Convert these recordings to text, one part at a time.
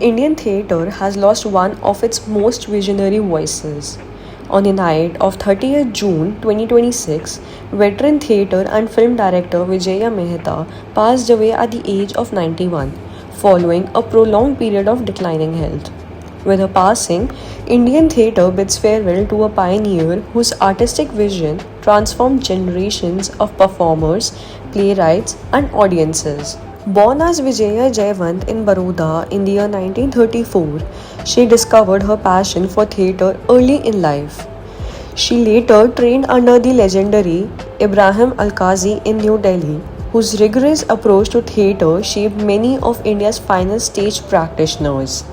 Indian theatre has lost one of its most visionary voices. On the night of 30th June 2026, veteran theatre and film director Vijaya Mehta passed away at the age of 91, following a prolonged period of declining health. With her passing, Indian theatre bids farewell to a pioneer whose artistic vision transformed generations of performers, playwrights, and audiences. Born as Vijaya Jayawant in Baroda in the year 1934, she discovered her passion for theatre early in life. She later trained under the legendary Ibrahim Alkazi in New Delhi, whose rigorous approach to theatre shaped many of India's finest stage practitioners.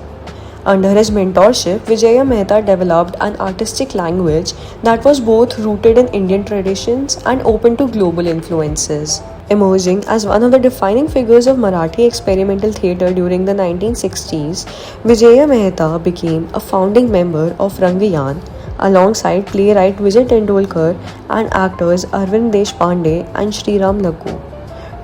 Under his mentorship, Vijaya Mehta developed an artistic language that was both rooted in Indian traditions and open to global influences. Emerging as one of the defining figures of Marathi experimental theatre during the 1960s, Vijaya Mehta became a founding member of Rangayan alongside playwright Vijay Tendulkar and actors Arvind Deshpande and Sriram Lakku.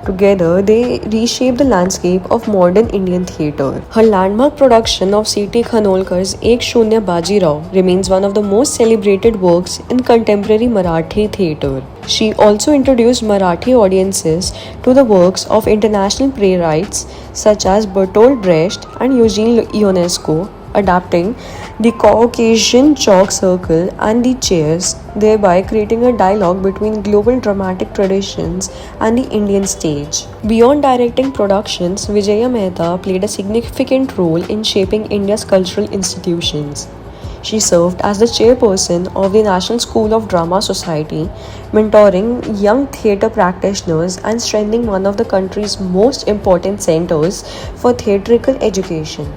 Together, they reshaped the landscape of modern Indian theatre. Her landmark production of C.T. Khanolkar's Ek Shunya Bajirao remains one of the most celebrated works in contemporary Marathi theatre. She also introduced Marathi audiences to the works of international playwrights such as Bertolt Brecht and Eugene Ionesco, adapting the Caucasian chalk circle and the chairs, thereby creating a dialogue between global dramatic traditions and the Indian stage. Beyond directing productions, Vijaya Mehta played a significant role in shaping India's cultural institutions. She served as the chairperson of the National School of Drama Society, mentoring young theatre practitioners and strengthening one of the country's most important centers for theatrical education.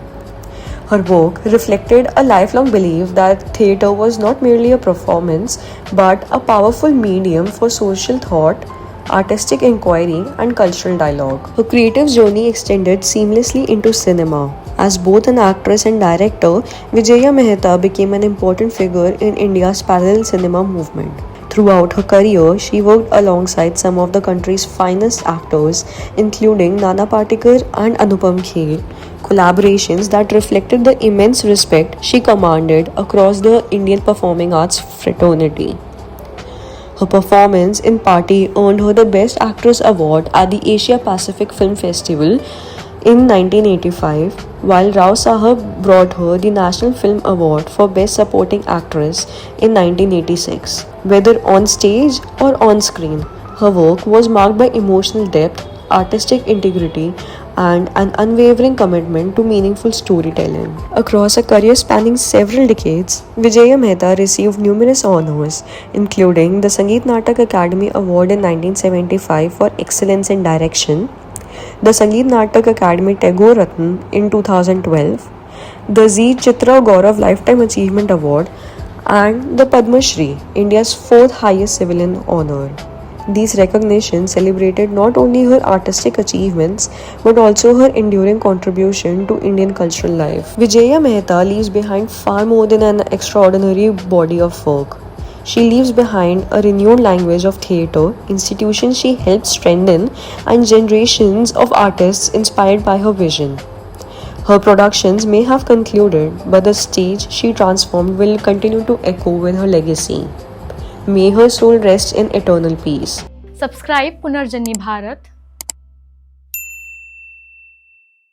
Her work reflected a lifelong belief that theatre was not merely a performance but a powerful medium for social thought, artistic inquiry, and cultural dialogue. Her creative journey extended seamlessly into cinema. As both an actress and director, Vijaya Mehta became an important figure in India's parallel cinema movement. Throughout her career, she worked alongside some of the country's finest actors, including Nana Patekar and Anupam Kher, collaborations that reflected the immense respect she commanded across the Indian performing arts fraternity. Her performance in Party earned her the Best Actress award at the Asia Pacific Film Festival in 1985, while Rao Sahab brought her the National Film Award for Best Supporting Actress in 1986. Whether on stage or on screen, her work was marked by emotional depth, artistic integrity, and an unwavering commitment to meaningful storytelling. Across a career spanning several decades, Vijaya Mehta received numerous honors, including the Sangeet Natak Academy Award in 1975 for excellence in direction, the Sangeet Natak Academy Tagore Ratna in 2012, the Z Chitra Gaurav Lifetime Achievement Award, and the Padma Shri, India's fourth highest civilian honor. These recognitions celebrated not only her artistic achievements but also her enduring contribution to Indian cultural life. Vijaya Mehta leaves behind far more than an extraordinary body of work. She leaves behind a renewed language of theatre, institutions she helped strengthen, and generations of artists inspired by her vision. Her productions may have concluded, but the stage she transformed will continue to echo with her legacy. May her soul rest in eternal peace. Subscribe Punarjani Bharat